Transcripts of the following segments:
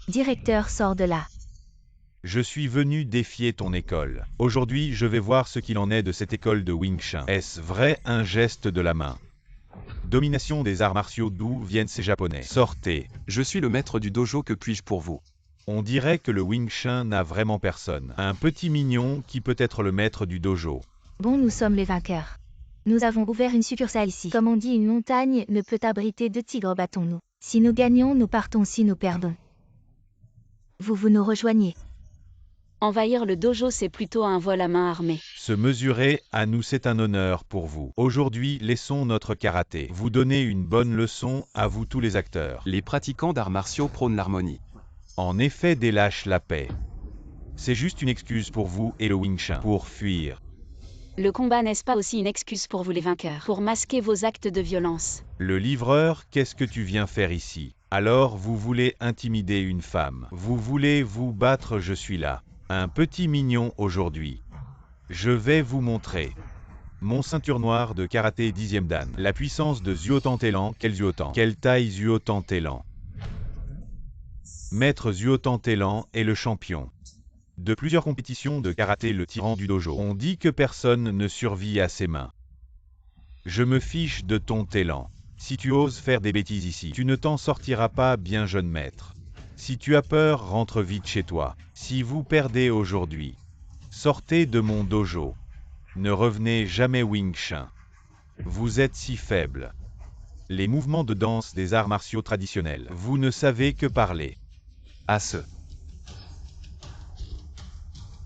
Directeur, sort de là. Je suis venu défier ton école. Aujourd'hui, je vais voir ce qu'il en est de cette école de Wing Chun. Est-ce vrai un geste de la main? Domination des arts martiaux, d'où viennent ces Japonais? Sortez. Je suis le maître du dojo, que puis-je pour vous? On dirait que le Wing Chun n'a vraiment personne. Un petit mignon qui peut être le maître du dojo. Bon, nous sommes les vainqueurs. Nous avons ouvert une succursale ici. Comme on dit, une montagne ne peut abriter deux tigres, battons-nous. Si nous gagnons, nous partons, si nous perdons. Vous nous rejoignez. Envahir le dojo, c'est plutôt un vol à main armée. Se mesurer à nous, c'est un honneur pour vous. Aujourd'hui, laissons notre karaté vous donner une bonne leçon, à vous tous les acteurs. Les pratiquants d'arts martiaux prônent l'harmonie. En effet, délâche la paix. C'est juste une excuse pour vous et le Wing Chun pour fuir. Le combat n'est-ce pas aussi une excuse pour vous les vainqueurs, pour masquer vos actes de violence? Le livreur, qu'est-ce que tu viens faire ici? Alors vous voulez intimider une femme. Vous voulez vous battre, je suis là. Un petit mignon aujourd'hui. Je vais vous montrer. Mon ceinture noire de karaté 10e dan. La puissance de Zuotan-Telan. Quel Zuotan? Quelle taille Zuotan-Telan? Maître Zuotan-Telan est le champion de plusieurs compétitions de karaté, le tyran du dojo. On dit que personne ne survit à ses mains. Je me fiche de ton Télan. Si tu oses faire des bêtises ici, tu ne t'en sortiras pas bien, jeune maître. Si tu as peur, rentre vite chez toi. Si vous perdez aujourd'hui, sortez de mon dojo. Ne revenez jamais Wing Chun. Vous êtes si faible. Les mouvements de danse des arts martiaux traditionnels. Vous ne savez que parler. À ce.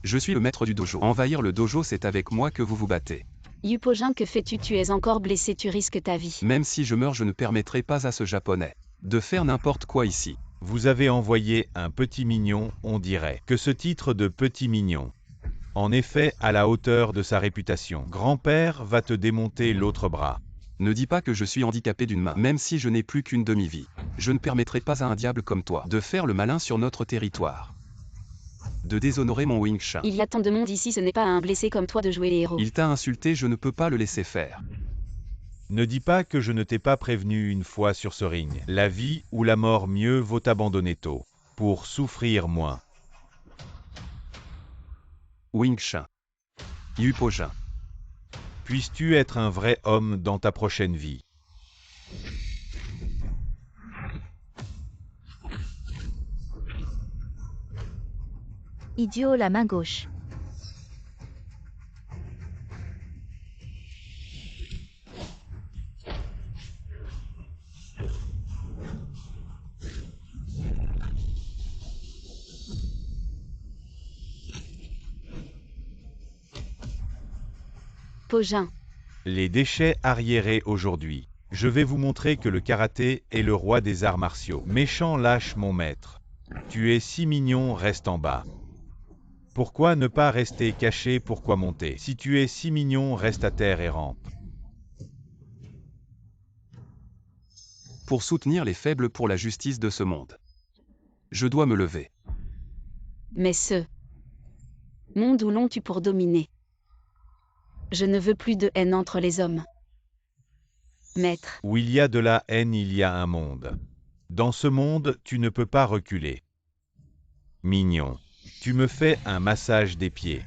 Je suis le maître du dojo. Envahir le dojo, c'est avec moi que vous vous battez. Yupojin, que fais-tu? Tu es encore blessé, tu risques ta vie. Même si je meurs, je ne permettrai pas à ce japonais de faire n'importe quoi ici. Vous avez envoyé un petit mignon, on dirait que ce titre de petit mignon, en effet, à la hauteur de sa réputation. Grand-père va te démonter l'autre bras. Ne dis pas que je suis handicapé d'une main, même si je n'ai plus qu'une demi-vie. Je ne permettrai pas à un diable comme toi de faire le malin sur notre territoire, de déshonorer mon Wing Chun. Il y a tant de monde ici, ce n'est pas à un blessé comme toi de jouer les héros. Il t'a insulté, je ne peux pas le laisser faire. Ne dis pas que je ne t'ai pas prévenu une fois sur ce ring. La vie ou la mort, mieux vaut abandonner tôt, pour souffrir moins. Wing Chun. Yupojin. Puisses-tu être un vrai homme dans ta prochaine vie. Idiot, la main gauche. Pojin. Les déchets arriérés aujourd'hui. Je vais vous montrer que le karaté est le roi des arts martiaux. Méchant, lâche mon maître. Tu es si mignon, reste en bas. Pourquoi ne pas rester caché? Pourquoi monter? Si tu es si mignon, reste à terre et rampe. Pour soutenir les faibles, pour la justice de ce monde, je dois me lever. Mais ce monde où l'on tue pour dominer. Je ne veux plus de haine entre les hommes. Maître. Où il y a de la haine, il y a un monde. Dans ce monde, tu ne peux pas reculer. Mignon. Tu me fais un massage des pieds.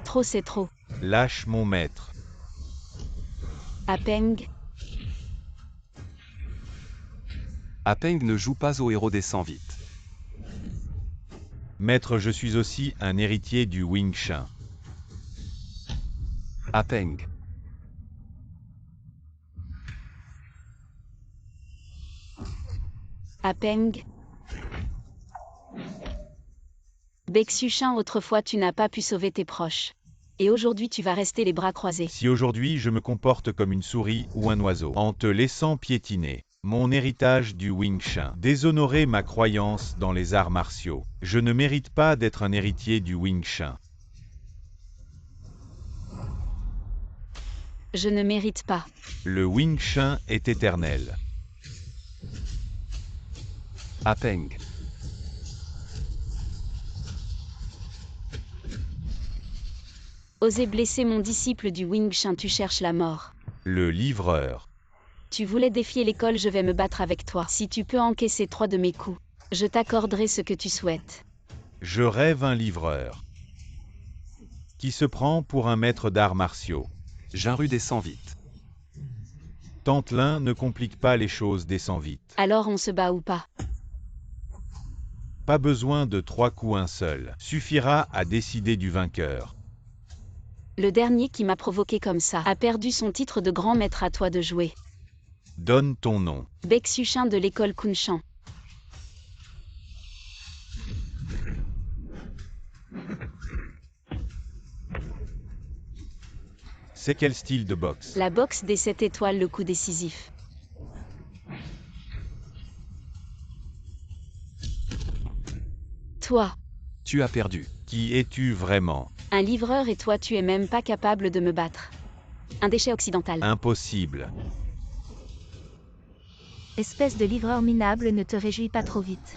Trop, c'est trop. Lâche mon maître. Apeng. Apeng ne joue pas au héros, descend vite. Maître, je suis aussi un héritier du Wing Chun. Apeng. Apeng. Bexuchin, autrefois tu n'as pas pu sauver tes proches. Et aujourd'hui tu vas rester les bras croisés. Si aujourd'hui je me comporte comme une souris ou un oiseau, en te laissant piétiner mon héritage du Wing Chun, déshonorer ma croyance dans les arts martiaux, je ne mérite pas d'être un héritier du Wing Chun. Je ne mérite pas. Le Wing Chun est éternel. Apeng. Oser blesser mon disciple du Wing Chun, tu cherches la mort. Le livreur. Tu voulais défier l'école, je vais me battre avec toi. Si tu peux encaisser 3 de mes coups, je t'accorderai ce que tu souhaites. Je rêve un livreur qui se prend pour un maître d'arts martiaux. Jinru descend vite. Tantelin ne complique pas les choses, descend vite. Alors on se bat ou pas? Pas besoin de 3 coups, un seul suffira à décider du vainqueur. Le dernier qui m'a provoqué comme ça a perdu son titre de grand maître, à toi de jouer. Donne ton nom. Baeksuchin de l'école Kunshan. C'est quel style de boxe? La boxe des 7 étoiles, le coup décisif. Toi, Tu as perdu. Qui es-tu vraiment? un livreur, et toi tu es même pas capable de me battre. Un déchet occidental. Impossible. Espèce de livreur minable, ne te réjouis pas trop vite.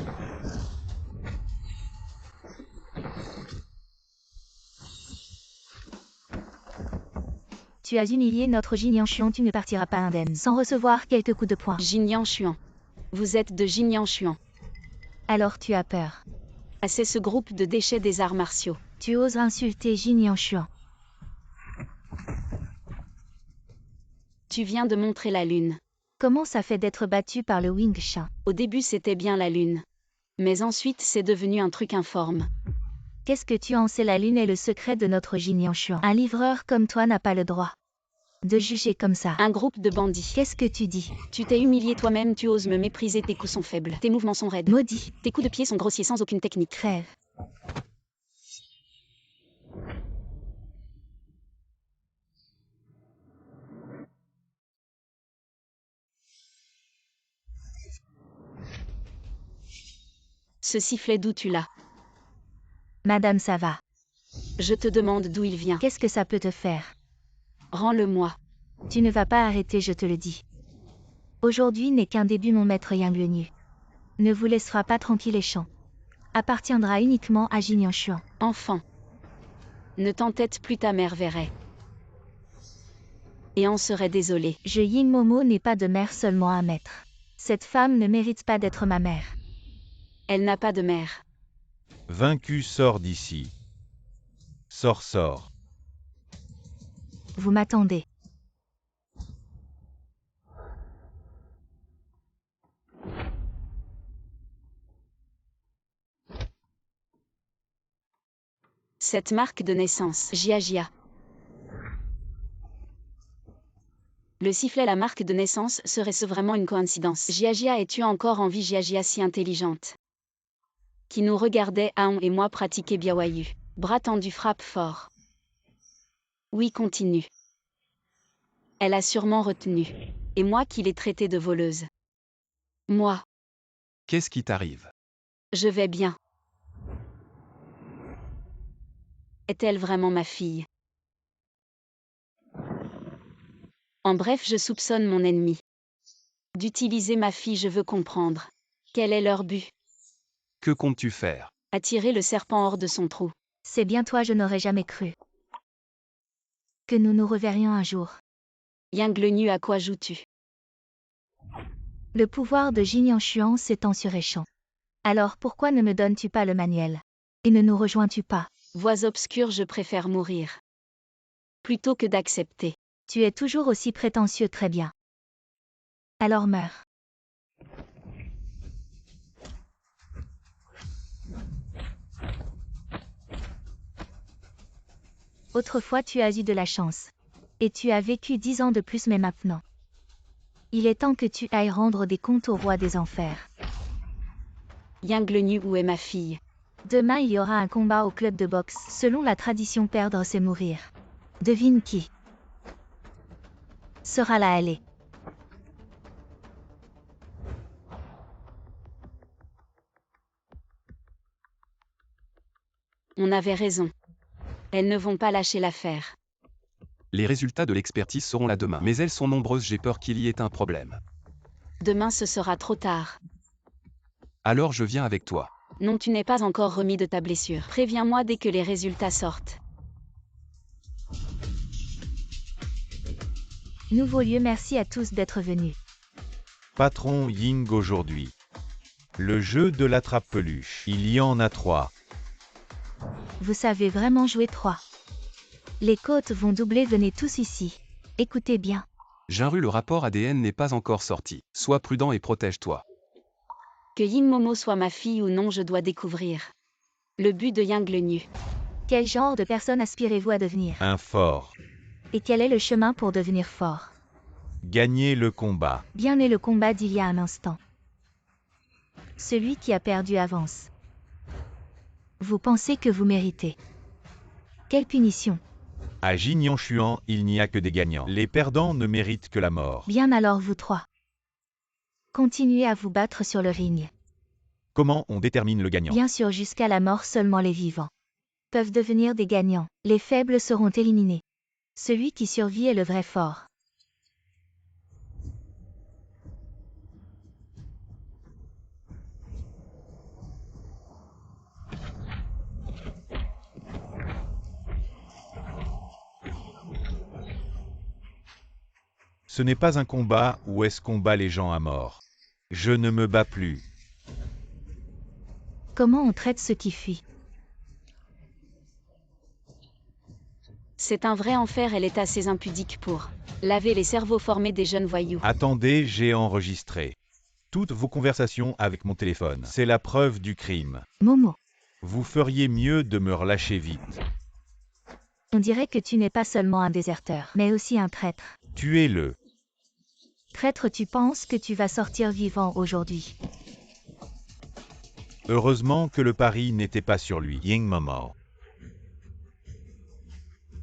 Tu as humilié notre Jin Chuan, tu ne partiras pas indemne sans recevoir quelques coups de poing. Jin Chuan. Vous êtes de Jin Chuan. Alors tu as peur. Ah, c'est ce groupe de déchets des arts martiaux. Tu oses insulter Jin Chuan. Tu viens de montrer la lune. Comment ça fait d'être battu par le Wing Chun? Au début c'était bien la lune. Mais ensuite c'est devenu un truc informe. Qu'est-ce que tu en sais? La lune est le secret de notre Jin Chuan. Un livreur comme toi n'a pas le droit de juger comme ça. Un groupe de bandits. Qu'est-ce que tu dis? Tu t'es humilié toi-même, tu oses me mépriser, tes coups sont faibles. Tes mouvements sont raides. Maudit. Tes coups de pied sont grossiers sans aucune technique. Crève. Ce sifflet, d'où tu l'as? Madame, ça va. Je te demande d'où il vient. Qu'est-ce que ça peut te faire? Rends-le-moi. Tu ne vas pas arrêter, je te le dis. Aujourd'hui n'est qu'un début, mon maître Yang Liu. Ne vous laissera pas tranquille, et Champ appartiendra uniquement à Jin Chuan. Enfant. Ne t'entête plus, ta mère verrait. Et en serait désolée. Je Yin Momo n'est pas de mère, seulement un maître. Cette femme ne mérite pas d'être ma mère. Elle n'a pas de mère. Vaincu, sors d'ici. Sors, sors. Vous m'attendez. Cette marque de naissance, Jia. Le sifflet, la marque de naissance, serait-ce vraiment une coïncidence? Jia, es-tu encore en vie? Jia si intelligente, qui nous regardait, Aon et moi pratiquer Biawayu. Bras tendu, frappe fort. Oui, continue. Elle a sûrement retenu. Et moi qui l'ai traitée de voleuse. Moi. Qu'est-ce qui t'arrive? Je vais bien. Est-elle vraiment ma fille? En bref, je soupçonne mon ennemi d'utiliser ma fille, je veux comprendre. Quel est leur but? Que comptes-tu faire? Attirer le serpent hors de son trou. C'est bien toi, je n'aurais jamais cru que nous nous reverrions un jour. Yang Liu, à quoi joues-tu? Le pouvoir de Jin Chuan s'étend sur Échan. Alors pourquoi ne me donnes-tu pas le manuel? Et ne nous rejoins-tu pas? Voix obscure, je préfère mourir plutôt que d'accepter. Tu es toujours aussi prétentieux, très bien. Alors meurs. Autrefois tu as eu de la chance. Et tu as vécu 10 ans de plus, mais maintenant, il est temps que tu ailles rendre des comptes au roi des enfers. Yang Liu, où est ma fille? Demain il y aura un combat au club de boxe. Selon la tradition, perdre c'est mourir. Devine qui sera là? Elle est. On avait raison. Elles ne vont pas lâcher l'affaire. Les résultats de l'expertise seront là demain. Mais elles sont nombreuses, j'ai peur qu'il y ait un problème. Demain ce sera trop tard. Alors je viens avec toi. Non, tu n'es pas encore remis de ta blessure. Préviens-moi dès que les résultats sortent. Nouveau lieu, merci à tous d'être venus. Patron Ying aujourd'hui. Le jeu de l'attrape-peluche. Il y en a 3. Vous savez vraiment jouer 3. Les côtes vont doubler, venez tous ici. Écoutez bien. Jinru, le rapport ADN n'est pas encore sorti. Sois prudent et protège-toi. Que Ying Momo soit ma fille ou non, je dois découvrir. Le but de Yang le Nu. Quel genre de personne aspirez-vous à devenir? Un fort. Et quel est le chemin pour devenir fort? Gagner le combat. Bien est le combat d'il y a un instant. Celui qui a perdu avance. Vous pensez que vous méritez. Quelle punition? À Jinyanshuan, il n'y a que des gagnants. Les perdants ne méritent que la mort. Bien alors vous 3. Continuez à vous battre sur le ring. Comment on détermine le gagnant? Bien sûr, jusqu'à la mort, seulement les vivants peuvent devenir des gagnants. Les faibles seront éliminés. Celui qui survit est le vrai fort. Ce n'est pas un combat où est-ce qu'on bat les gens à mort. Je ne me bats plus. Comment on traite ceux qui fuient? C'est un vrai enfer, elle est assez impudique pour laver les cerveaux formés des jeunes voyous. Attendez, j'ai enregistré toutes vos conversations avec mon téléphone. C'est la preuve du crime. Momo, Vous feriez mieux de me relâcher vite. on dirait que tu n'es pas seulement un déserteur, mais aussi un traître. Tuez-le. Traître, tu penses que tu vas sortir vivant aujourd'hui? Heureusement que le pari n'était pas sur lui. Ying Momo.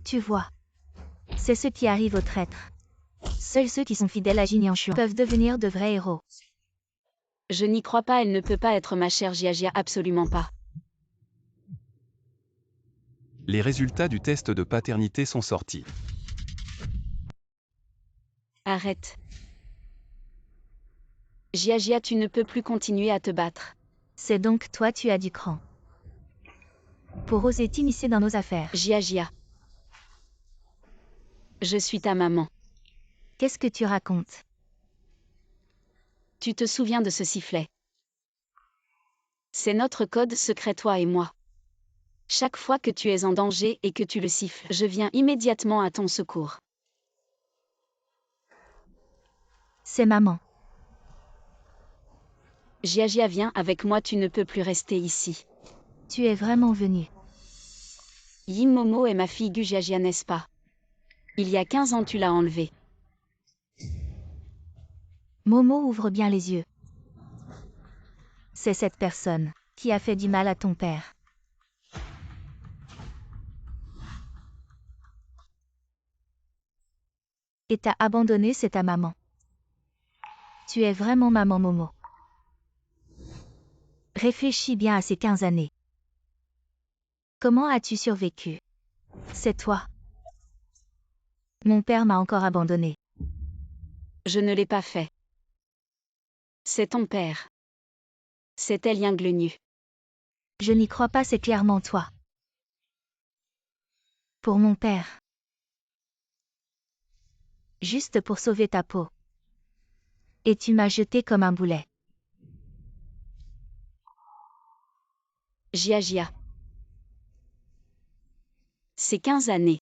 Tu vois. C'est ce qui arrive aux traîtres. Seuls ceux qui sont fidèles à Jinyanshuan peuvent devenir de vrais héros. Je n'y crois pas, elle ne peut pas être ma chère Jiajia, absolument pas. Les résultats du test de paternité sont sortis. Arrête. Jiajia, tu ne peux plus continuer à te battre. C'est donc toi tu as du cran. Pour oser t'immiscer dans nos affaires. Jiajia. Je suis ta maman. Qu'est-ce que tu racontes? Tu te souviens de ce sifflet? C'est notre code secret, toi et moi. Chaque fois que tu es en danger et que tu le siffles, je viens immédiatement à ton secours. C'est maman. Jiajia, viens avec moi, tu ne peux plus rester ici. Tu es vraiment venu. Ying Momo est ma fille Gu Jiajia, n'est-ce pas? Il y a 15 ans tu l'as enlevée. Momo, ouvre bien les yeux. C'est cette personne qui a fait du mal à ton père. Et t'a abandonné, c'est ta maman. Tu es vraiment maman, Momo. Réfléchis bien à ces 15 années. Comment as-tu survécu? C'est toi. Mon père m'a encore abandonné. Je ne l'ai pas fait. C'est ton père. C'est elle, Yang le Nu. Je n'y crois pas, c'est clairement toi. Pour mon père. Juste pour sauver ta peau. Et tu m'as jeté comme un boulet. Jiajia. Ces 15 années.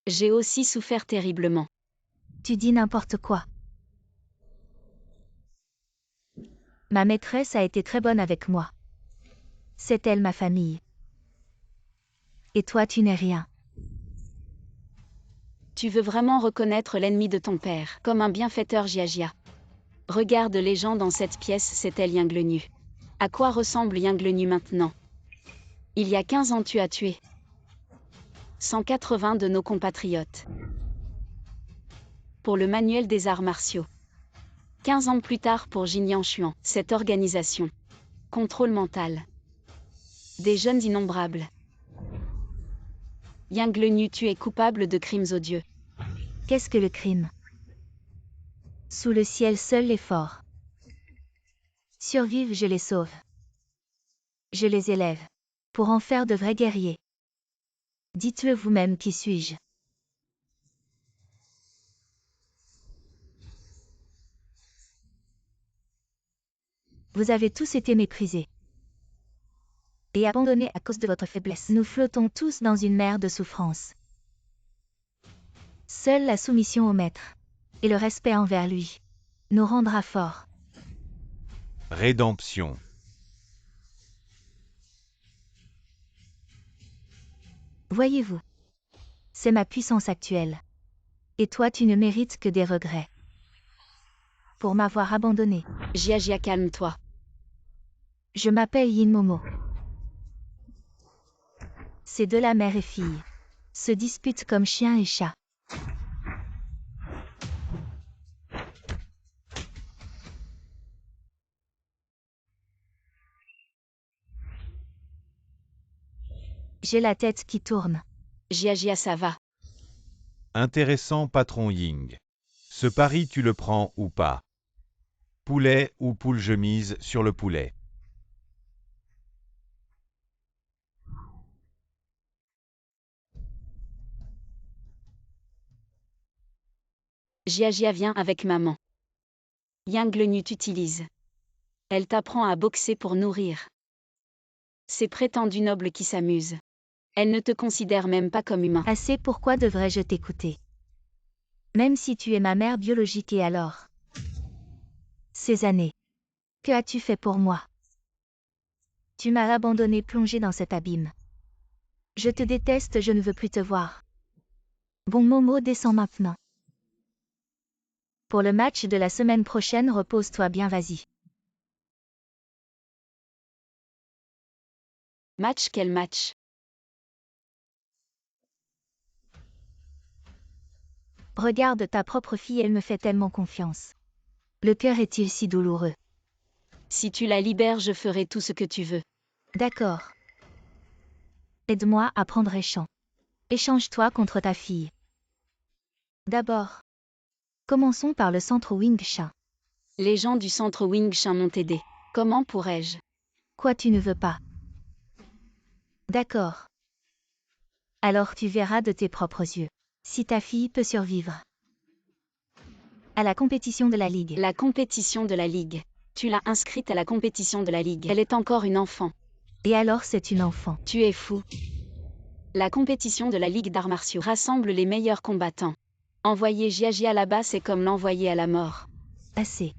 J'ai aussi souffert terriblement. Tu dis n'importe quoi. Ma maîtresse a été très bonne avec moi. C'est elle ma famille. Et toi tu n'es rien. Tu veux vraiment reconnaître l'ennemi de ton père comme un bienfaiteur, Jiajia? Regarde les gens dans cette pièce, c'est elle, Yang le Nu. À quoi ressemble Yang le Nu maintenant? Il y a 15 ans tu as tué 180 de nos compatriotes. Pour le manuel des arts martiaux. 15 ans plus tard pour Jinyanshuan, cette organisation. Contrôle mental. Des jeunes innombrables. Yang le Nu, tu es coupable de crimes odieux. Qu'est-ce que le crime? Sous le ciel seul les forts survivent, je les sauve. Je les élève. Pour en faire de vrais guerriers. Dites-le vous-même, qui suis-je? Vous avez tous été méprisés et abandonnés à cause de votre faiblesse. Nous flottons tous dans une mer de souffrance. Seule la soumission au maître et le respect envers lui nous rendra forts. Rédemption. Voyez-vous, c'est ma puissance actuelle. Et toi tu ne mérites que des regrets pour m'avoir abandonné. Jia, calme-toi. Je m'appelle Yin Momo. Ces deux-là, mère et fille, se disputent comme chien et chat. J'ai la tête qui tourne. Jia, ça va. Intéressant patron Ying. Ce pari tu le prends ou pas? Poulet ou poule, je mise sur le poulet. Jia, viens avec maman. Yang Lenu t'utilise. Elle t'apprend à boxer pour nourrir ces prétendus nobles qui s'amusent. Elle ne te considère même pas comme humain. Assez, pourquoi devrais-je t'écouter? Même si tu es ma mère biologique, et alors? Ces années, que as-tu fait pour moi? Tu m'as abandonné, plongé dans cet abîme. Je te déteste, je ne veux plus te voir. Bon Momo, descends maintenant. Pour le match de la semaine prochaine, repose-toi bien, vas-y. Match, quel match? Regarde ta propre fille, elle me fait tellement confiance. Le cœur est-il si douloureux? Si tu la libères, je ferai tout ce que tu veux. D'accord. Aide-moi à prendre échange. Échange-toi contre ta fille. D'abord, commençons par le centre Wing Chun. Les gens du centre Wing Chun m'ont aidé. Comment pourrais-je? Quoi, tu ne veux pas? D'accord. Alors tu verras de tes propres yeux si ta fille peut survivre à la compétition de la Ligue. La compétition de la Ligue. Tu l'as inscrite à la compétition de la Ligue. Elle est encore une enfant. Et alors c'est une enfant. Tu es fou. La compétition de la Ligue d'arts martiaux rassemble les meilleurs combattants. Envoyer Jia là-bas, c'est comme l'envoyer à la mort. Assez.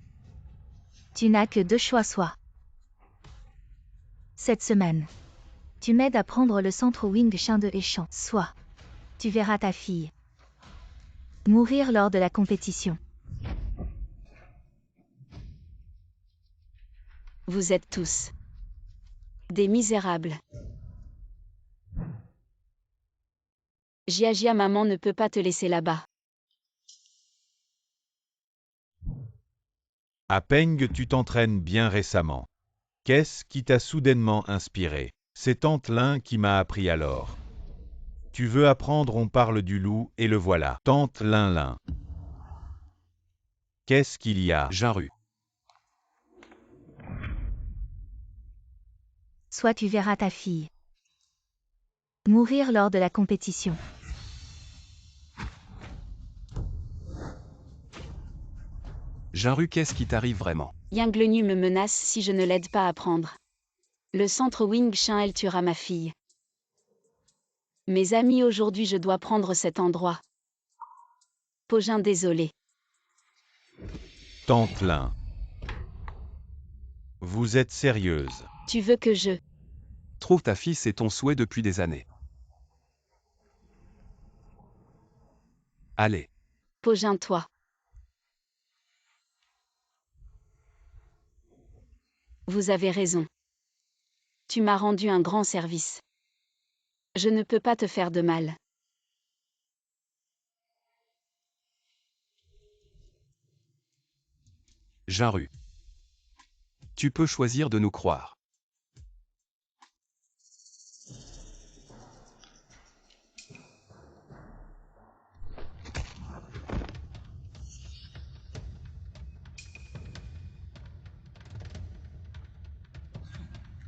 Tu n'as que deux choix, soit cette semaine, tu m'aides à prendre le centre Wing Chun de Échamp, soit tu verras ta fille mourir lors de la compétition. Vous êtes tous des misérables. Jia, maman ne peut pas te laisser là-bas. À Peng, tu t'entraînes bien récemment. Qu'est-ce qui t'a soudainement inspiré? C'est Tante Lin qui m'a appris alors. Tu veux apprendre, on parle du loup, et le voilà. Tante Lin. Qu'est-ce qu'il y a? Jaru. Soit tu verras ta fille mourir lors de la compétition. Jaru, qu'est-ce qui t'arrive vraiment? Yang Lenu me menace si je ne l'aide pas à prendre le centre Wing Chun, elle tuera ma fille. Mes amis, aujourd'hui je dois prendre cet endroit. Pogin, désolé. Tante Lin. Vous êtes sérieuse? Tu veux que je... Trouve ta fille, c'est ton souhait depuis des années. Allez. Pogin, toi. Vous avez raison. Tu m'as rendu un grand service. Je ne peux pas te faire de mal. Jaru. Tu peux choisir de nous croire.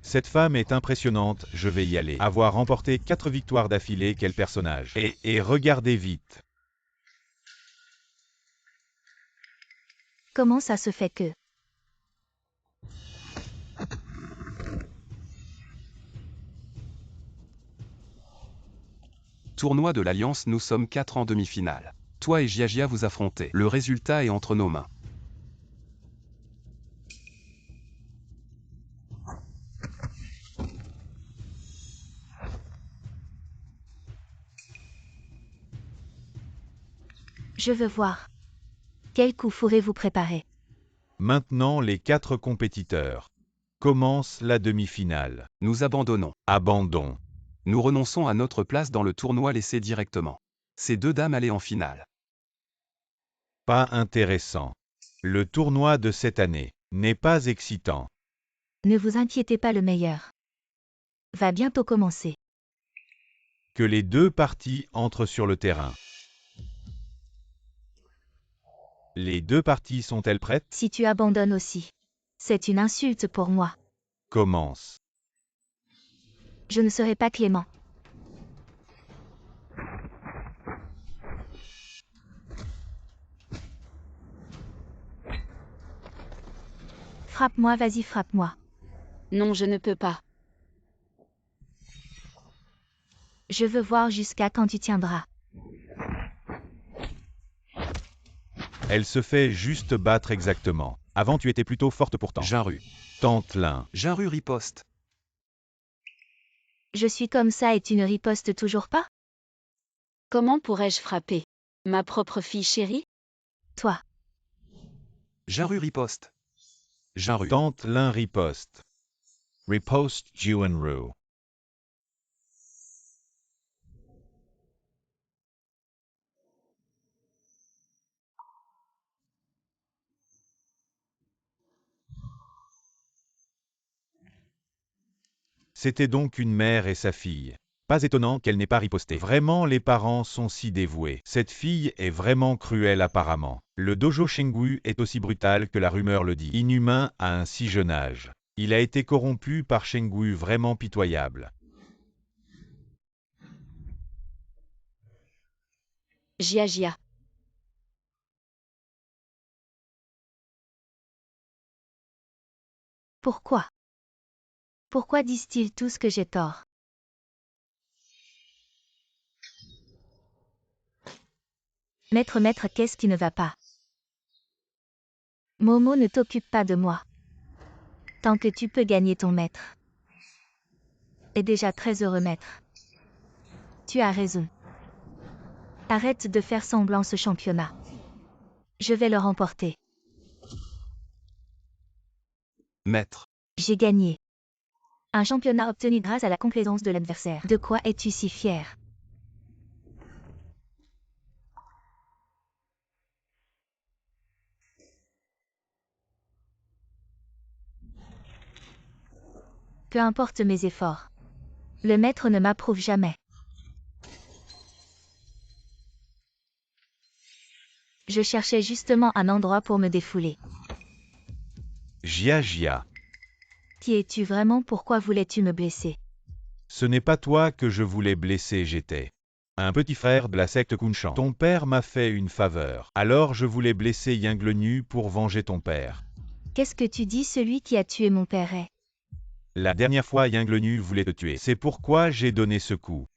Cette femme est impressionnante, je vais y aller. Avoir remporté 4 victoires d'affilée, quel personnage. Et regardez vite. Comment ça se fait que tournoi de l'Alliance, nous sommes 4 en demi-finale. Toi et Jiajia vous affrontez. Le résultat est entre nos mains. Je veux voir. Quel coup ferez-vous préparer? Maintenant les 4 compétiteurs. Commence la demi-finale. Nous abandonnons. Abandon. Nous renonçons à notre place dans le tournoi laissé directement. Ces 2 dames allaient en finale. Pas intéressant. Le tournoi de cette année n'est pas excitant. Ne vous inquiétez pas, le meilleur va bientôt commencer. Que les 2 parties entrent sur le terrain. Les 2 parties sont-elles prêtes? Si tu abandonnes aussi, c'est une insulte pour moi. Commence. Je ne serai pas clément. Frappe-moi, vas-y, frappe-moi. Non, je ne peux pas. Je veux voir jusqu'à quand tu tiendras. Elle se fait juste battre exactement. Avant tu étais plutôt forte pourtant. Jinru. Tente l'un. Jinru riposte. Je suis comme ça et tu ne ripostes toujours pas? Comment pourrais-je frapper ma propre fille chérie? Toi. Jinru riposte. Jinru. Tente l'un riposte. Riposte Juanru. C'était donc une mère et sa fille. Pas étonnant qu'elle n'ait pas riposté. Vraiment, les parents sont si dévoués. Cette fille est vraiment cruelle apparemment. Le dojo Shengwu est aussi brutal que la rumeur le dit. Inhumain à un si jeune âge. Il a été corrompu par Shengwu, vraiment pitoyable. Jiajia. Pourquoi? Pourquoi disent-ils tous que j'ai tort? Maître, qu'est-ce qui ne va pas? Momo, ne t'occupe pas de moi. Tant que tu peux gagner ton maître. Est déjà très heureux, maître. Tu as raison. Arrête de faire semblant, ce championnat. Je vais le remporter. Maître. J'ai gagné. Un championnat obtenu grâce à la complaisance de l'adversaire. De quoi es-tu si fier? Peu importe mes efforts. Le maître ne m'approuve jamais. Je cherchais justement un endroit pour me défouler. Jiajia. Qui es-tu vraiment? Pourquoi voulais-tu me blesser? Ce n'est pas toi que je voulais blesser, j'étais un petit frère de la secte Kunshan. Ton père m'a fait une faveur. Alors je voulais blesser Yinglenu pour venger ton père. Qu'est-ce que tu dis? Celui qui a tué mon père est... La dernière fois Yinglenu voulait te tuer. C'est pourquoi j'ai donné ce coup.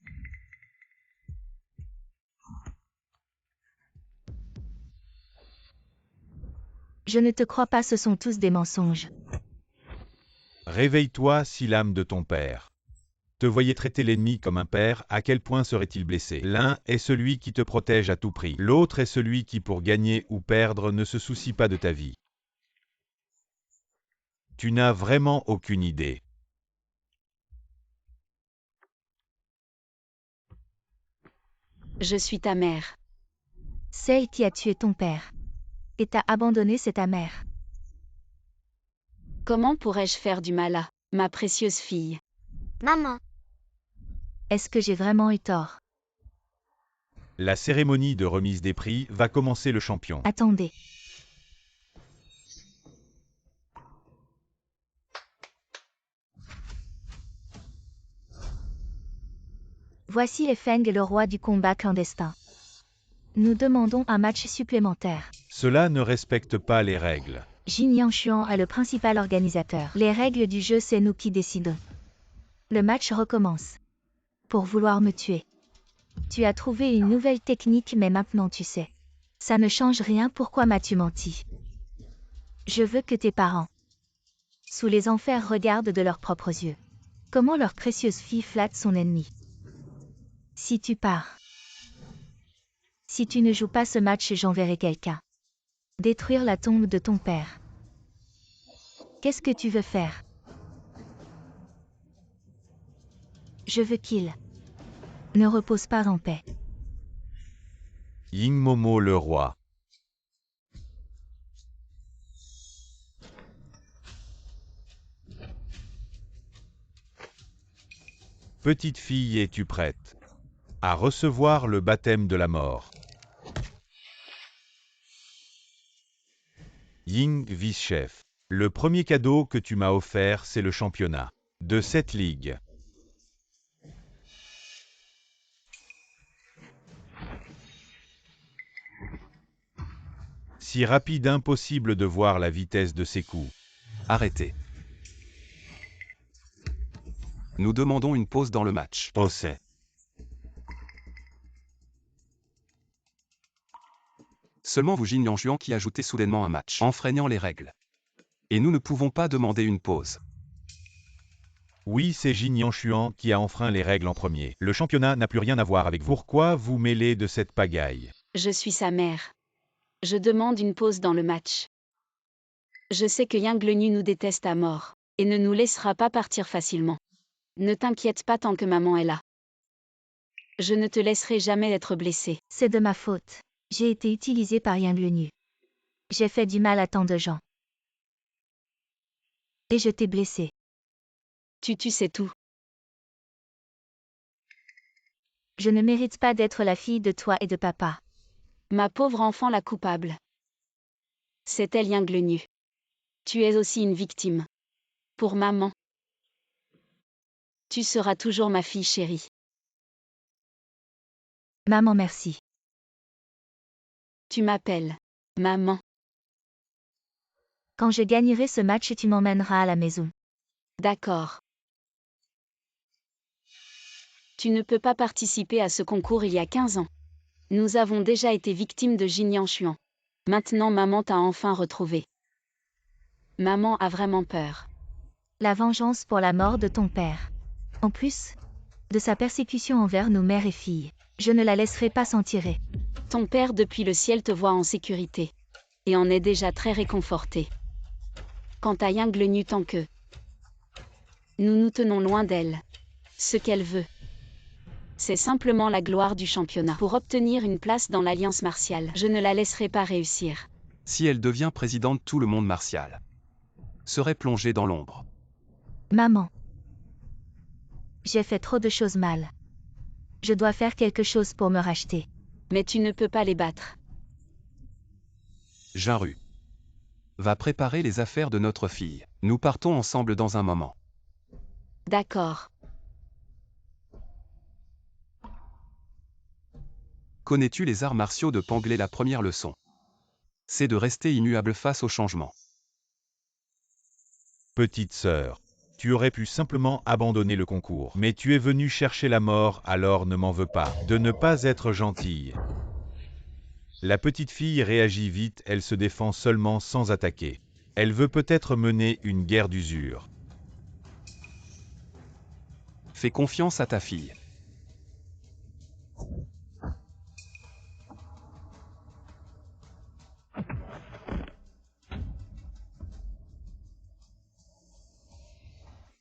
Je ne te crois pas, ce sont tous des mensonges. Réveille-toi, si l'âme de ton père te voyait traiter l'ennemi comme un père, à quel point serait-il blessé? L'un est celui qui te protège à tout prix. L'autre est celui qui, pour gagner ou perdre, ne se soucie pas de ta vie. Tu n'as vraiment aucune idée. Je suis ta mère. Celle qui a tué ton père et t'a abandonné, c'est ta mère. Comment pourrais-je faire du mal à ma précieuse fille? Maman. Est-ce que j'ai vraiment eu tort? La cérémonie de remise des prix va commencer. Le champion. Attendez. Voici les Feng, le roi du combat clandestin. Nous demandons un match supplémentaire. Cela ne respecte pas les règles. Jin Yangshuan est le principal organisateur. Les règles du jeu, c'est nous qui décidons. Le match recommence. Pour vouloir me tuer. Tu as trouvé une nouvelle technique mais maintenant tu sais. Ça ne change rien, pourquoi m'as-tu menti? Je veux que tes parents, sous les enfers, regardent de leurs propres yeux comment leur précieuse fille flatte son ennemi. Si tu pars, si tu ne joues pas ce match, j'enverrai quelqu'un détruire la tombe de ton père. Qu'est-ce que tu veux faire? Je veux qu'il ne repose pas en paix. Ying Momo le roi. Petite fille, es-tu prête à recevoir le baptême de la mort? Ying, vice-chef. Le premier cadeau que tu m'as offert, c'est le championnat de cette ligue. Si rapide, impossible de voir la vitesse de ses coups. Arrêtez. Nous demandons une pause dans le match. Procès. Seulement vous, Jin Liangjuan, qui ajoutez soudainement un match, enfreignant les règles. Et nous ne pouvons pas demander une pause. Oui, c'est Jin Yanshuan qui a enfreint les règles en premier. Le championnat n'a plus rien à voir avec vous. Pourquoi vous mêlez de cette pagaille? Je suis sa mère. Je demande une pause dans le match. Je sais que Yang Leniu nous déteste à mort, et ne nous laissera pas partir facilement. Ne t'inquiète pas tant que maman est là. Je ne te laisserai jamais être blessé. C'est de ma faute. J'ai été utilisé par Yang Leniu. J'ai fait du mal à tant de gens. Et je t'ai blessé. Tu sais tout. Je ne mérite pas d'être la fille de toi et de papa. Ma pauvre enfant la coupable. C'est elle, Yang Leniu. Tu es aussi une victime. Pour maman. Tu seras toujours ma fille chérie. Maman, merci. Tu m'appelles maman. Quand je gagnerai ce match, tu m'emmèneras à la maison. D'accord. Tu ne peux pas participer à ce concours il y a 15 ans. Nous avons déjà été victimes de Jin Yanshuan. Maintenant maman t'a enfin retrouvé. Maman a vraiment peur. La vengeance pour la mort de ton père. En plus de sa persécution envers nos mères et filles, je ne la laisserai pas s'en tirer. Ton père depuis le ciel te voit en sécurité. Et en est déjà très réconforté. Quant à Yang Leniu, tant que nous nous tenons loin d'elle, ce qu'elle veut, c'est simplement la gloire du championnat. Pour obtenir une place dans l'alliance martiale, je ne la laisserai pas réussir. Si elle devient présidente, tout le monde martial serait plongé dans l'ombre. Maman. J'ai fait trop de choses mal. Je dois faire quelque chose pour me racheter. Mais tu ne peux pas les battre. Jinru. Va préparer les affaires de notre fille. Nous partons ensemble dans un moment. D'accord. Connais-tu les arts martiaux de Panglé? La première leçon, c'est de rester immuable face au changement. Petite sœur, tu aurais pu simplement abandonner le concours. Mais tu es venue chercher la mort, alors ne m'en veux pas de ne pas être gentille. La petite fille réagit vite, elle se défend seulement sans attaquer. Elle veut peut-être mener une guerre d'usure. Fais confiance à ta fille.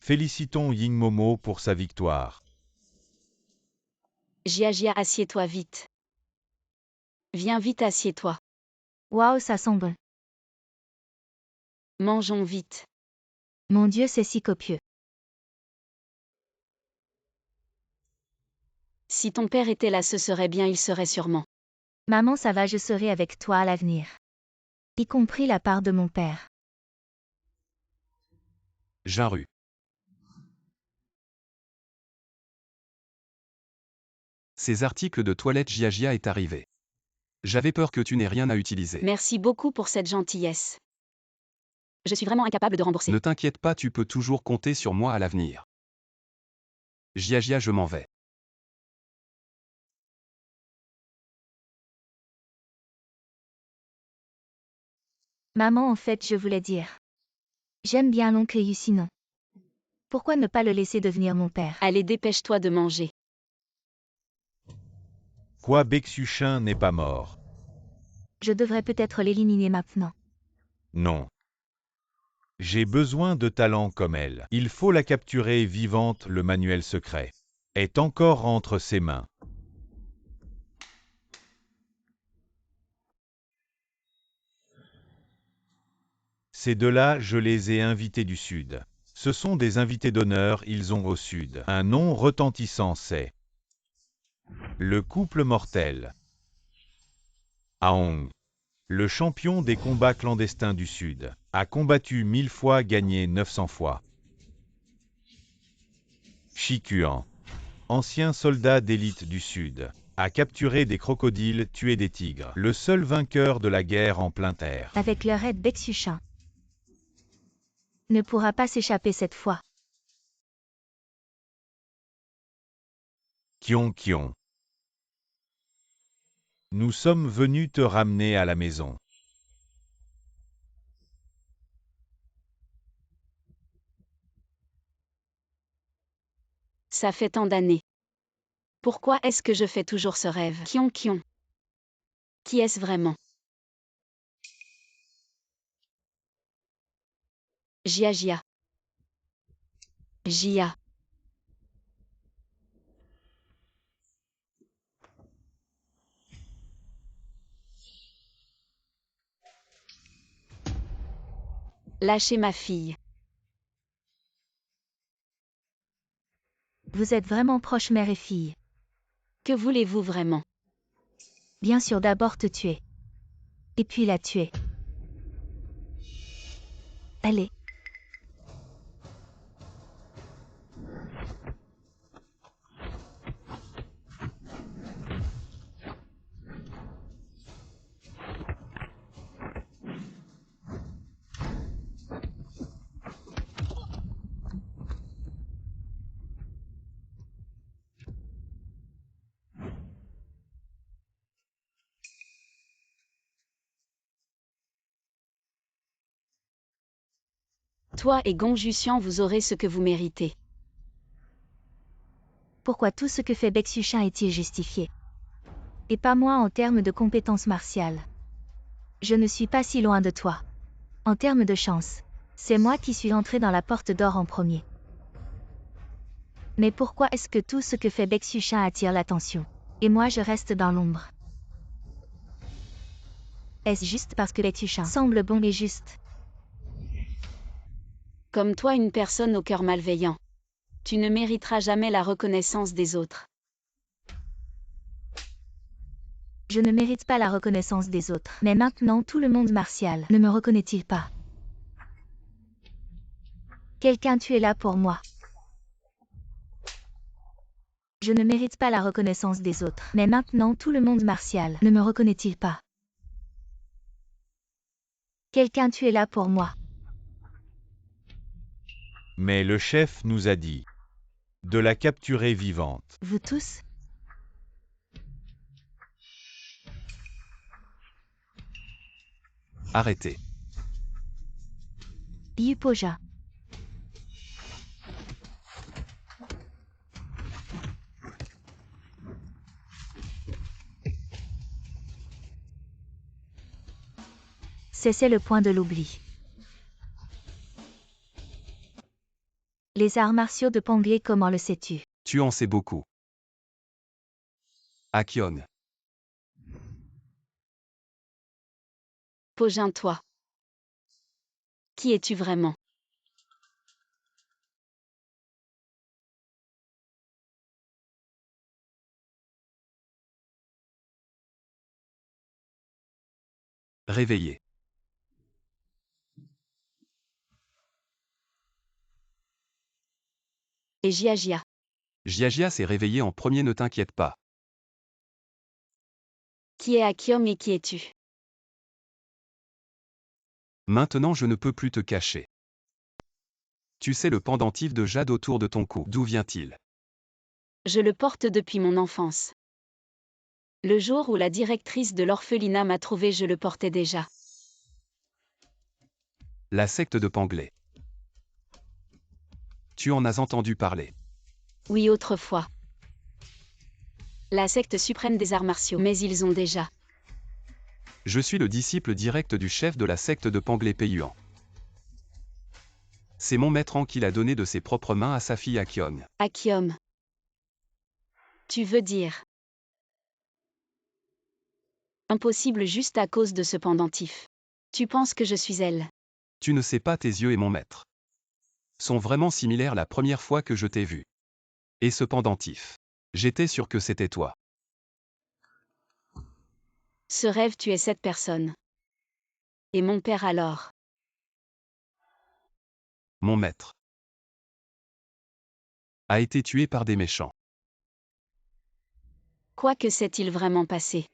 Félicitons Ying Momo pour sa victoire. Jia, assieds-toi vite. Viens vite, assieds-toi. Waouh, ça sent bon. Mangeons vite. Mon Dieu, c'est si copieux. Si ton père était là, ce serait bien, il serait sûrement. Maman, ça va, je serai avec toi à l'avenir. Y compris la part de mon père. Jinru. Ces articles de toilette, Jia est arrivé. J'avais peur que tu n'aies rien à utiliser. Merci beaucoup pour cette gentillesse. Je suis vraiment incapable de rembourser. Ne t'inquiète pas, tu peux toujours compter sur moi à l'avenir. Jia, je m'en vais. Maman, en fait, je voulais dire. J'aime bien l'oncle Yusinon. Pourquoi ne pas le laisser devenir mon père? Allez, dépêche-toi de manger. Quoi, Bexuchin n'est pas mort? Je devrais peut-être l'éliminer maintenant. Non. J'ai besoin de talent comme elle. Il faut la capturer vivante. Le manuel secret est encore entre ses mains. Ces deux-là, je les ai invités du Sud. Ce sont des invités d'honneur, ils ont au Sud un nom retentissant, c'est le couple mortel. Aong, le champion des combats clandestins du Sud, a combattu 1000 fois, gagné 900 fois. Shikuan, ancien soldat d'élite du Sud, a capturé des crocodiles, tué des tigres, le seul vainqueur de la guerre en plein air. Avec leur aide, Bexuchin ne pourra pas s'échapper cette fois. Kion. Nous sommes venus te ramener à la maison. Ça fait tant d'années. Pourquoi est-ce que je fais toujours ce rêve? Kion. Qui est-ce vraiment? Jia. Lâchez ma fille. Vous êtes vraiment proches mère et fille. Que voulez-vous vraiment? Bien sûr, d'abord te tuer. Et puis la tuer. Allez. Toi et Gonjusian, vous aurez ce que vous méritez. Pourquoi tout ce que fait Bexuchin est-il justifié? Et pas moi en termes de compétences martiales. Je ne suis pas si loin de toi. En termes de chance, c'est moi qui suis entré dans la porte d'or en premier. Mais pourquoi est-ce que tout ce que fait Bexuchin attire l'attention? Et moi je reste dans l'ombre. Est-ce juste parce que Bexuchin semble bon et juste? Comme toi, une personne au cœur malveillant. Tu ne mériteras jamais la reconnaissance des autres. Je ne mérite pas la reconnaissance des autres. Mais maintenant tout le monde martial ne me reconnaît-il pas? Quelqu'un, tu es là pour moi. Je ne mérite pas la reconnaissance des autres. Mais maintenant tout le monde martial ne me reconnaît-il pas? Quelqu'un, tu es là pour moi. Mais le chef nous a dit de la capturer vivante. Vous tous? Arrêtez. Yupoja. C'est le point de l'oubli. Les arts martiaux de Ponglier, comment le sais-tu? Tu en sais beaucoup. Akion. Pogin-toi. Qui es-tu vraiment? Réveillé. Et Jia. Jia s'est réveillé en premier, ne t'inquiète pas. Qui est Akiom et qui es-tu? Maintenant je ne peux plus te cacher. Tu sais le pendentif de jade autour de ton cou. D'où vient-il? Je le porte depuis mon enfance. Le jour où la directrice de l'orphelinat m'a trouvé, je le portais déjà. La secte de Panglé. Tu en as entendu parler. Oui, autrefois. La secte suprême des arts martiaux. Mais ils ont déjà. Je suis le disciple direct du chef de la secte de Panglé Peiyuan. C'est mon maître An qui l'a donné de ses propres mains à sa fille Akiong. Akiom. Tu veux dire. Impossible juste à cause de ce pendentif. Tu penses que je suis elle. Tu ne sais pas, tes yeux et mon maître sont vraiment similaires la première fois que je t'ai vu. Et ce pendentif. J'étais sûr que c'était toi. Ce rêve, tu es cette personne. Et mon père alors. Mon maître a été tué par des méchants. Quoi que s'est-il vraiment passé?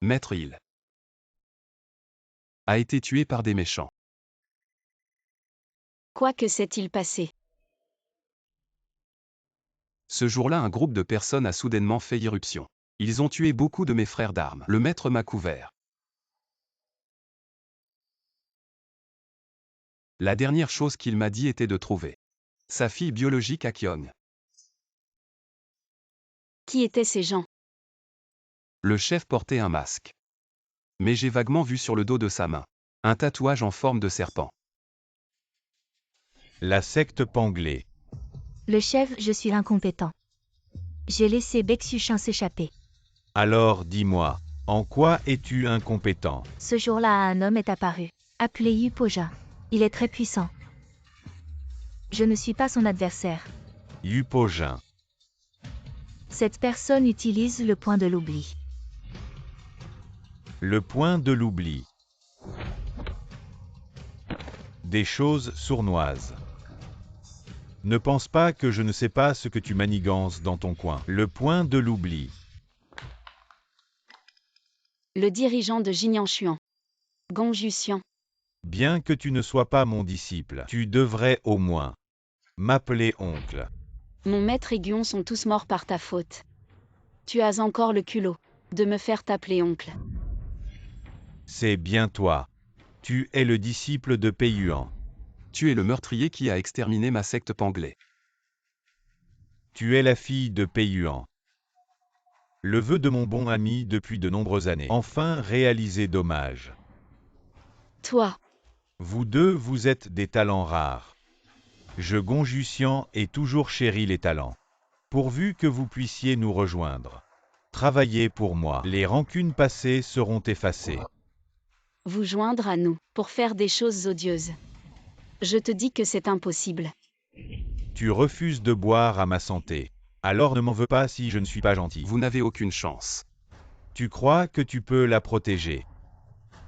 Maître Il a été tué par des méchants. Quoi que s'est-il passé? Ce jour-là, un groupe de personnes a soudainement fait irruption. Ils ont tué beaucoup de mes frères d'armes. Le maître m'a couvert. La dernière chose qu'il m'a dit était de trouver sa fille biologique Akiong. Qui étaient ces gens? Le chef portait un masque. Mais j'ai vaguement vu sur le dos de sa main un tatouage en forme de serpent. La secte Panglé. Le chef, je suis l'incompétent. J'ai laissé Bexuchin s'échapper. Alors dis-moi, en quoi es-tu incompétent? Ce jour-là, un homme est apparu, appelé Yupoja. Il est très puissant. Je ne suis pas son adversaire. Yupojin. Cette personne utilise le point de l'oubli. Le point de l'oubli. Des choses sournoises. Ne pense pas que je ne sais pas ce que tu manigances dans ton coin. Le point de l'oubli. Le dirigeant de Jinyanshuan. Gonjusian. Bien que tu ne sois pas mon disciple, tu devrais au moins m'appeler oncle. Mon maître et Guion sont tous morts par ta faute. Tu as encore le culot de me faire t'appeler oncle. C'est bien toi. Tu es le disciple de Peiyuan. Tu es le meurtrier qui a exterminé ma secte Panglé. Tu es la fille de Peiyuan. Le vœu de mon bon ami depuis de nombreuses années. Enfin réalisé dommage. Toi. Vous deux, vous êtes des talents rares. Je Gonjusian ai toujours chéri les talents. Pourvu que vous puissiez nous rejoindre. Travaillez pour moi. Les rancunes passées seront effacées. Vous joindre à nous, pour faire des choses odieuses. Je te dis que c'est impossible. Tu refuses de boire à ma santé. Alors ne m'en veux pas si je ne suis pas gentil. Vous n'avez aucune chance. Tu crois que tu peux la protéger.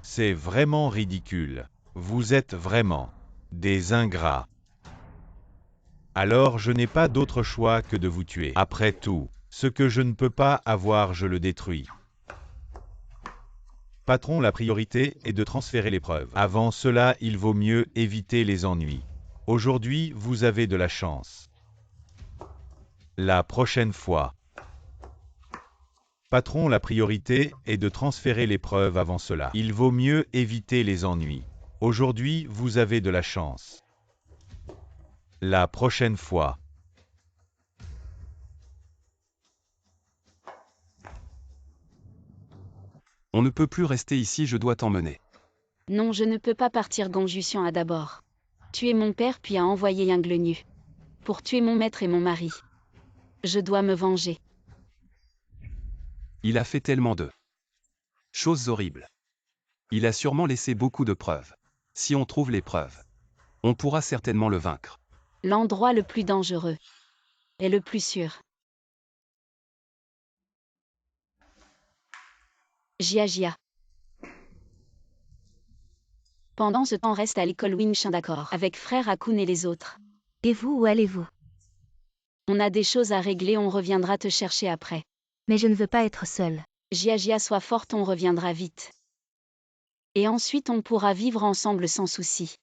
C'est vraiment ridicule. Vous êtes vraiment des ingrats. Alors je n'ai pas d'autre choix que de vous tuer. Après tout, ce que je ne peux pas avoir, je le détruis. Patron, la priorité est de transférer l'épreuve. Avant cela, il vaut mieux éviter les ennuis. Aujourd'hui, vous avez de la chance. La prochaine fois. Patron, la priorité est de transférer l'épreuve avant cela. Il vaut mieux éviter les ennuis. Aujourd'hui, vous avez de la chance. La prochaine fois. On ne peut plus rester ici, je dois t'emmener. Non, je ne peux pas partir. Gonjusian a d'abord tué mon père puis a envoyé Yinglenu pour tuer mon maître et mon mari. Je dois me venger. Il a fait tellement de choses horribles. Il a sûrement laissé beaucoup de preuves. Si on trouve les preuves, on pourra certainement le vaincre. L'endroit le plus dangereux est le plus sûr. Jiajia. Pendant ce temps, reste à l'école Wingshin d'accord avec frère Akun et les autres. Et vous, où allez-vous? On a des choses à régler, on reviendra te chercher après. Mais je ne veux pas être seule. Jiajia, sois forte, on reviendra vite. Et ensuite on pourra vivre ensemble sans souci.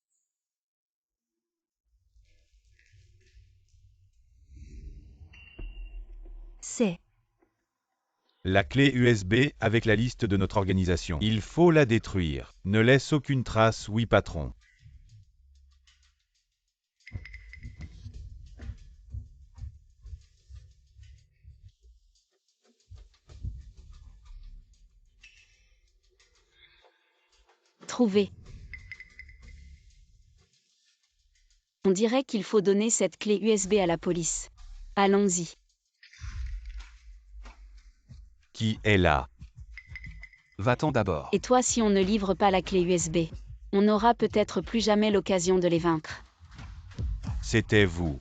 C'est La clé USB avec la liste de notre organisation. Il faut la détruire. Ne laisse aucune trace, oui patron. Trouvé. On dirait qu'il faut donner cette clé USB à la police. Allons-y. Qui est là? Va-t'en d'abord. Et toi, si on ne livre pas la clé USB, on n'aura peut-être plus jamais l'occasion de les vaincre. C'était vous.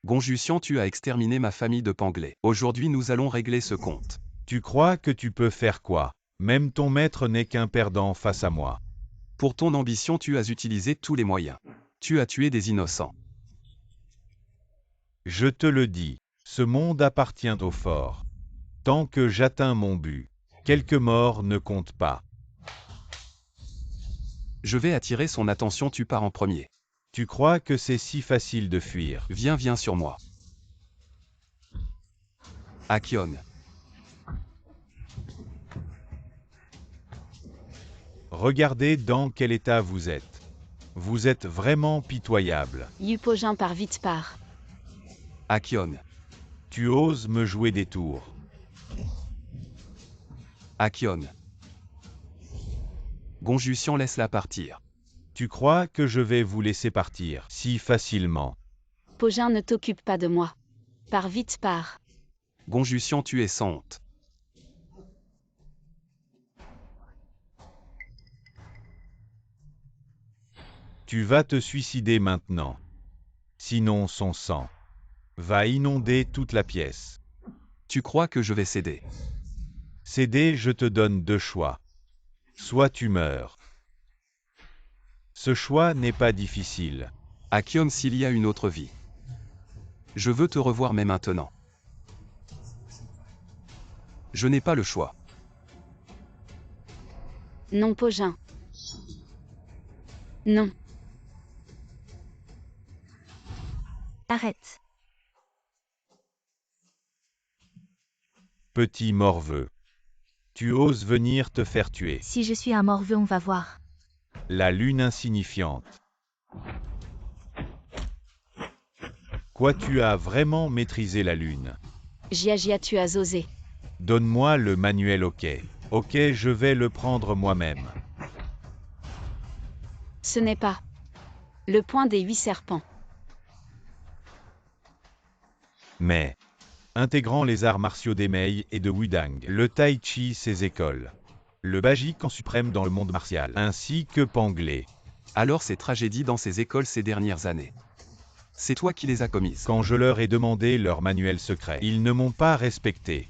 Gonjusian, tu as exterminé ma famille de Panglais. Aujourd'hui nous allons régler ce compte. Tu crois que tu peux faire quoi? Même ton maître n'est qu'un perdant face à moi. Pour ton ambition, tu as utilisé tous les moyens. Tu as tué des innocents. Je te le dis, ce monde appartient aux forts. Tant que j'atteins mon but, quelques morts ne comptent pas. Je vais attirer son attention, tu pars en premier. Tu crois que c'est si facile de fuir? Viens sur moi. Akion. Regardez dans quel état vous êtes. Vous êtes vraiment pitoyable. Yupojin part vite part. Akion. Tu oses me jouer des tours. Akion. Gonjusian, laisse-la partir. Tu crois que je vais vous laisser partir si facilement? Pojin, ne t'occupe pas de moi. Pars vite part. Gonjusian, tu es sans honte. Tu vas te suicider maintenant. Sinon son sang va inonder toute la pièce. Tu crois que je vais céder? Céder, je te donne deux choix. Soit tu meurs. Ce choix n'est pas difficile. Akion, s'il y a une autre vie. Je veux te revoir, mais maintenant. Je n'ai pas le choix. Non, Pojin. Non. Arrête. Petit morveux. Tu oses venir te faire tuer. Si je suis un morveux, on va voir. La lune insignifiante. Quoi, tu as vraiment maîtrisé la lune? Jia, tu as osé. Donne-moi le manuel, ok. Ok, je vais le prendre moi-même. Ce n'est pas le point des 8 serpents. Mais, intégrant les arts martiaux d'Emei et de Wudang, le Tai Chi, ses écoles, le Bajik en suprême dans le monde martial, ainsi que Panglais. Alors ces tragédies dans ces écoles ces dernières années. C'est toi qui les as commises. Quand je leur ai demandé leur manuel secret, ils ne m'ont pas respecté.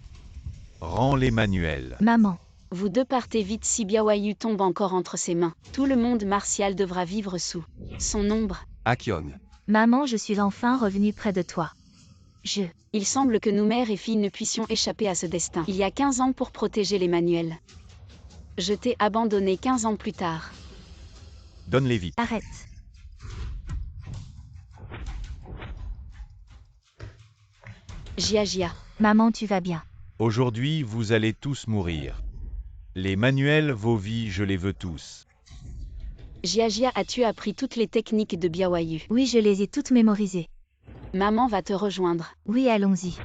Rends les manuels. Maman. Vous deux partez vite si Biawayu tombe encore entre ses mains. Tout le monde martial devra vivre sous son ombre. Akion. Maman, je suis enfin revenue près de toi. Il semble que nous, mères et filles, ne puissions échapper à ce destin. Il y a 15 ans pour protéger les manuels. Je t'ai abandonné 15 ans plus tard. Donne-les vite. Arrête. Jia. Maman, tu vas bien. Aujourd'hui, vous allez tous mourir. Les manuels, vos vies, je les veux tous. Jia, as-tu appris toutes les techniques de Biawayu? Oui, je les ai toutes mémorisées. Maman va te rejoindre. Oui, allons-y.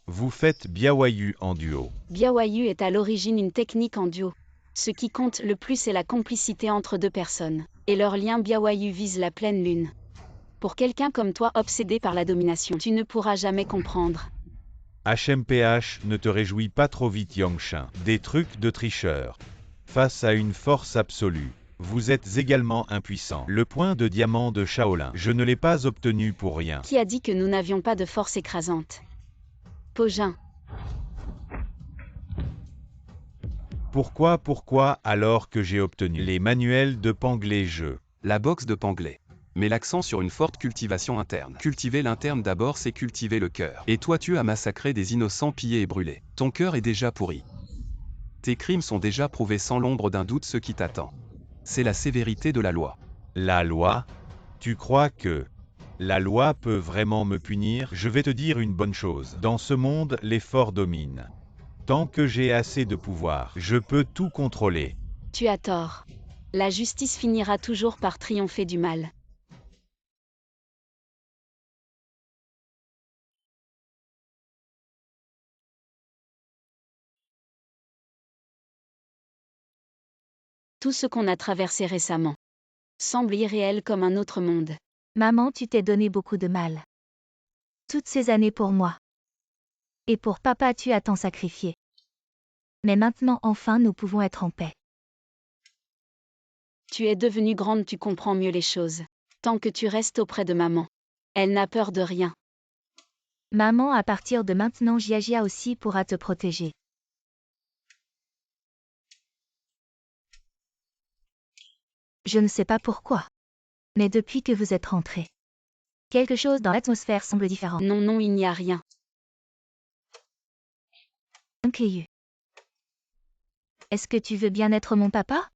Vous faites Biawayu en duo. Biawayu est à l'origine une technique en duo. Ce qui compte le plus est la complicité entre deux personnes. Et leur lien. Biawayu vise la pleine lune. Pour quelqu'un comme toi obsédé par la domination, tu ne pourras jamais comprendre. HMPH, ne te réjouis pas trop vite, Yangshin. Des trucs de tricheur. Face à une force absolue, vous êtes également impuissant. Le point de diamant de Shaolin, je ne l'ai pas obtenu pour rien. Qui a dit que nous n'avions pas de force écrasante? Pojin. Pourquoi alors que j'ai obtenu les manuels de Panglais La boxe de Panglais. Met l'accent sur une forte cultivation interne. Cultiver l'interne d'abord, c'est cultiver le cœur. Et toi, tu as massacré des innocents, pillés et brûlés. Ton cœur est déjà pourri. Tes crimes sont déjà prouvés sans l'ombre d'un doute ce qui t'attend. C'est la sévérité de la loi. La loi? Tu crois que la loi peut vraiment me punir? Je vais te dire une bonne chose. Dans ce monde, les forts dominent. Tant que j'ai assez de pouvoir, je peux tout contrôler. Tu as tort. La justice finira toujours par triompher du mal. Tout ce qu'on a traversé récemment semble irréel comme un autre monde. Maman, tu t'es donné beaucoup de mal. Toutes ces années pour moi. Et pour papa, tu as tant sacrifié. Mais maintenant, enfin, nous pouvons être en paix. Tu es devenue grande, tu comprends mieux les choses. Tant que tu restes auprès de maman. Elle n'a peur de rien. Maman, à partir de maintenant, Jiajia aussi pourra te protéger. Je ne sais pas pourquoi. Mais depuis que vous êtes rentré, quelque chose dans l'atmosphère semble différent. Non, non, il n'y a rien. Est-ce que tu veux bien être mon papa?